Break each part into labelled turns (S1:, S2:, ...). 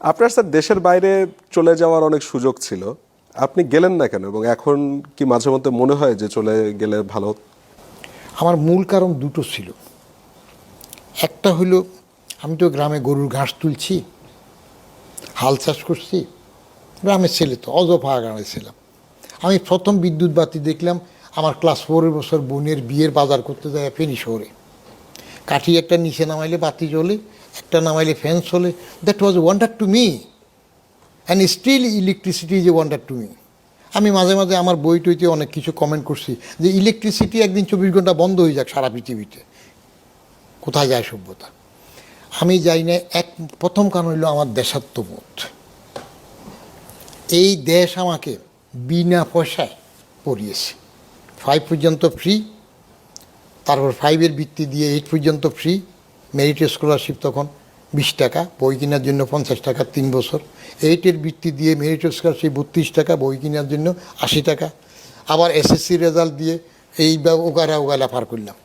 S1: আপনার স্যার দেশের বাইরে চলে যাওয়ার অনেক সুযোগ ছিল, আপনি গেলেন না কেন? এবং এখন কি মাঝে মধ্যে মনে হয় যে চলে গেলে ভালো?
S2: আমার মূল কারণ দুটো ছিল। একটা হলো, আমি তো গ্রামে গরুর ঘাস তুলছি, হাল চাষ করছি, গ্রামের ছেলে তো অজফা গ্রামে ছিলাম। আমি প্রথম বিদ্যুৎ বাতি দেখলাম আমার ক্লাস 4 বছর বোনের বিয়ের বাজার করতে যায় ফেনী শহরে। কাঠি একটা নিচে নামাইলে বাতি জ্বলে, একটা নামাইলে ফ্যান চলে। That was wonder to me, and still electricity is a wonder to me. আমি মাঝে মাঝে আমার বই টইতে অনেক কিছু কমেন্ট করছি যে ইলেকট্রিসিটি একদিন 24 ঘন্টা বন্ধ হয়ে যাক সারা পৃথিবীতে, কোথায় যায় সভ্যতা? আমি যাই না। প্রথম কারণ হইল আমার দেশাত্মবোধ। এই দেশ আমাকে বিনা পয়সায় পড়িয়েছে। 5 পর্যন্ত ফ্রি, তারপর 5-এর ভিত্তি দিয়ে 8 পর্যন্ত ফ্রি। মেরিট স্কলারশিপ তখন 20 টাকা, বই কেনার জন্য 50 টাকা 3 বছর। 8-এর ভিত্তি দিয়ে মেরিট স্কলারশিপ 32 টাকা, বই কেনার জন্য 80 টাকা। আবার এসএসসি রেজাল্ট দিয়ে এই ওগালা পার করলাম।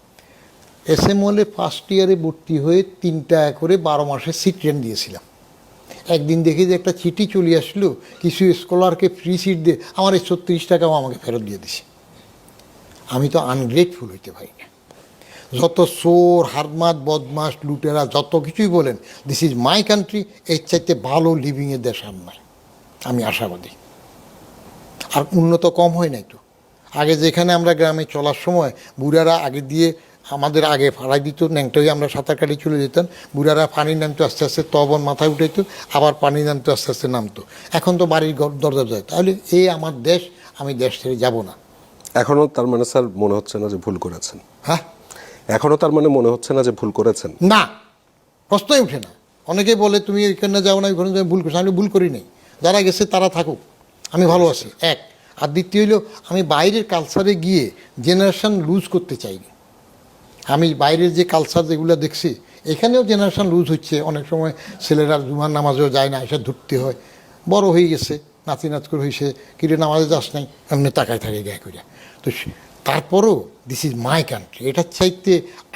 S2: এসএমওলে ফার্স্ট ইয়ারে ভর্তি হয়ে 3 টাকা করে 12 মাসে সিট রেন্ট দিয়েছিলাম। একদিন দেখি যে একটা চিঠি চলে আসলো, কিছু স্কলারকে ফ্রি সিট দিয়ে আমার এই 36 টাকাও আমাকে ফেরত দিয়ে দিছে। আমি তো আনগ্রেটফুল হইতে পারি না। যত চোর, হারমাত, বদমাস, লুটেরা যত কিছুই বলেন, দিস ইজ মাই কান্ট্রি। এর চাইতে ভালো লিভিংয়ের দেশ আর নাই, আমি আশাবাদী। আর উন্নত কম হয় নাই তো। আগে যেখানে আমরা গ্রামে চলার সময় বুড়ারা আগে দিয়ে আমাদের আগে ফাড়াই দিত, ন্যাংটা হয়ে আমরা সাঁতার কাটি চলে যেতাম। বুড়ারা পানি নামতো আস্তে আস্তে, তবন মাথায় উঠাইতো, আবার পানি নামতো আস্তে আস্তে নামতো। এখন তো বাড়ির দরজা যায়। তাহলে এই আমার দেশ, আমি দেশ ছেড়ে যাব না।
S1: এখনো তার মানে স্যার মনে হচ্ছে না যে ভুল করেছেন?
S2: হ্যাঁ,
S1: এখনো তার মানে মনে হচ্ছে না যে ভুল করেছেন?
S2: না, প্রশ্নই ওঠে না। অনেকে বলে তুমি এখানে যাও না, ওখানে ভুল করছো। আমি ভুল করি নাই, যারা গেছে তারা থাকুক, আমি ভালো আছি। এক। আর দ্বিতীয় হইল, আমি বাইরের কালচারে গিয়ে জেনারেশন লুজ করতে চাইনি। আমি বাইরের যে কালচার যেগুলো দেখছি, এখানেও জেনারেশন লুজ হচ্ছে। অনেক সময় ছেলেরা জুমার নামাজেও যায় না, এসে ধরতে হয়। বড় হয়ে গেছে, নাতি নাচ করে হয়েছে, কিরে নামাজে যাস নাই, এমনি তাকায় থাকে গায়ে করে। তো তারপরও দিস ইজ মাই কান্ট্রি। এটার চাইতে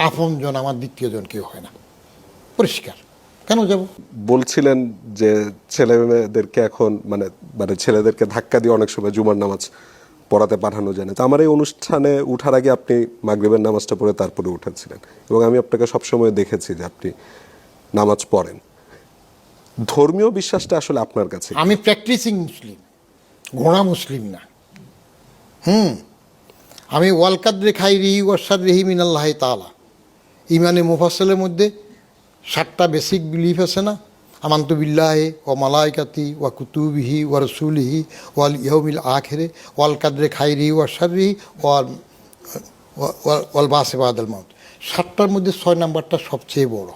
S2: আপনজন আমার দ্বিতীয়জন কেউ হয় না, পরিষ্কার। কেন যাব?
S1: বলছিলেন যে ছেলে মেয়েদেরকে এখন মানে মানে ছেলেদেরকে ধাক্কা দিয়ে অনেক সময় জুমার নামাজ পড়াতে পাঠানো যায় না। তো আমার এই অনুষ্ঠানে উঠার আগে আপনি মাগরিবের নামাজটা পড়ে তারপরে উঠেছিলেন, এবং আমি আপনাকে সবসময় দেখেছি যে আপনি নামাজ পড়েন। ধর্মীয় বিশ্বাসটা আসলে আপনার কাছে?
S2: আমি প্র্যাকটিসিং মুসলিম, ঘোড়া মুসলিম না। আমি ওয়ালকাদ রেখাই রিহি ওয়াসাদ রেহি মিনাল্লাহ তাআলা। ইমানে মুফাসসলের মধ্যে 7টা বেসিক বিলিফ আছে না? আমান্তু বিল্লাহি ওয়া মালাইকাতি ওয়া কুতুবিহি ওয়া রাসূলিহি ওয়াল ইয়াউমিল আখিরে ওয়াল কাদরি খাইরিহি ওয়া শাররিহি ওয়াল বাসি বাদাল মাউত। 7টার মধ্যে 6 নাম্বারটা সবচেয়ে বড়।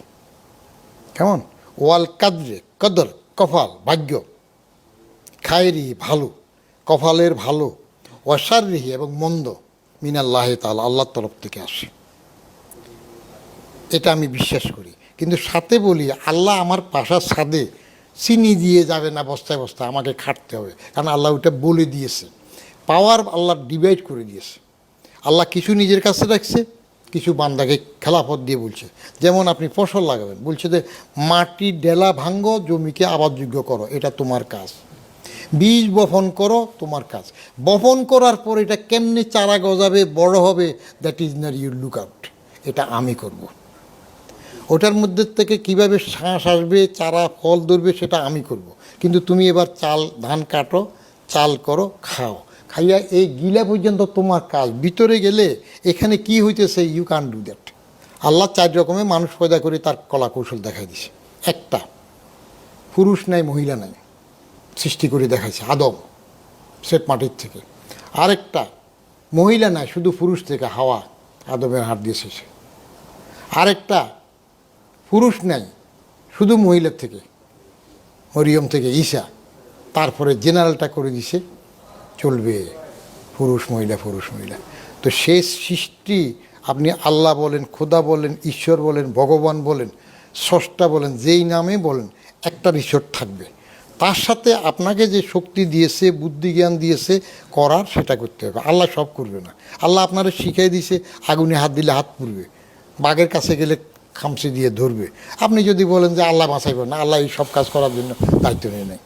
S2: কেমন? ওয়াল কাদরে, কদর, কপাল, ভাগ্য, খাইরিহি ভালো, কপালের ভালো, ওয়া শাররিহি এবং মন্দ, মিনাল্লাহি তাআলা আল্লাহর তরফ থেকে আসে। এটা আমি বিশ্বাস করি। কিন্তু সাথে বলি, আল্লাহ আমার পাশার ছাদে চিনি দিয়ে যাবে না বস্তায় বস্তায়, আমাকে খাটতে হবে। কারণ আল্লাহ ওইটা বলে দিয়েছে। পাওয়ার আল্লাহ ডিভাইড করে দিয়েছে। আল্লাহ কিছু নিজের কাছে রাখছে, কিছু বান্দাকে খেলাফত দিয়ে বলছে। যেমন আপনি ফসল লাগাবেন, বলছে যে মাটি ডেলা ভাঙ্গো, জমিকে আবাদযোগ্য করো, এটা তোমার কাজ। বীজ বপন করো, তোমার কাজ। বপন করার পর এটা কেমনে চারা গজাবে, বড় হবে, that is not your look out, এটা আমি করব। ওটার মধ্যে থেকে কিভাবে শ্বাস আসবে, চারা ফল ধরবে, সেটা আমি করব। কিন্তু তুমি এবার ধান কাটো, চাল করো, খাও, খাইয়া এই গিলা পর্যন্ত তোমার কাজ। ভিতরে গেলে এখানে কি হইতেছে, ইউ ক্যান ডু দ্যাট। আল্লাহ 4 রকমের মানুষ পয়দা করে তার কলা কৌশল দেখাই দিছে। একটা, পুরুষ নাই মহিলা নাই, সৃষ্টি করে দেখাইছে আদম, শ্বেত মাটির থেকে। আরেকটা, মহিলা নাই, শুধু পুরুষ থেকে, হাওয়া, আদমের হাত দিয়েছে সে। আরেকটা, পুরুষ নাই, শুধু মহিলার থেকে, মরিয়ম থেকে ঈসা। তারপরে জেনারেলটা করে দিছে, চলবে পুরুষ মহিলা, পুরুষ মহিলা। তো শেষ সৃষ্টি, আপনি আল্লাহ বলেন, খোদা বলেন, ঈশ্বর বলেন, ভগবান বলেন, স্রষ্টা বলেন, যেই নামে বলেন, একটা ঈশ্বর থাকবে। তার সাথে আপনাকে যে শক্তি দিয়েছে, বুদ্ধি জ্ঞান দিয়েছে করার, সেটা করতে হবে। আল্লাহ সব করবে না। আল্লাহ আপনারা শিখিয়ে দিয়েছে, আগুনে হাত দিলে হাত পুড়বে, বাঘের কাছে গেলে খামচি দিয়ে ধরবে। আপনি যদি বলেন যে আল্লাহ বাঁচাইব না, আল্লাহ এই সব কাজ করার জন্য দায়িত্ব নিয়ে নেয়।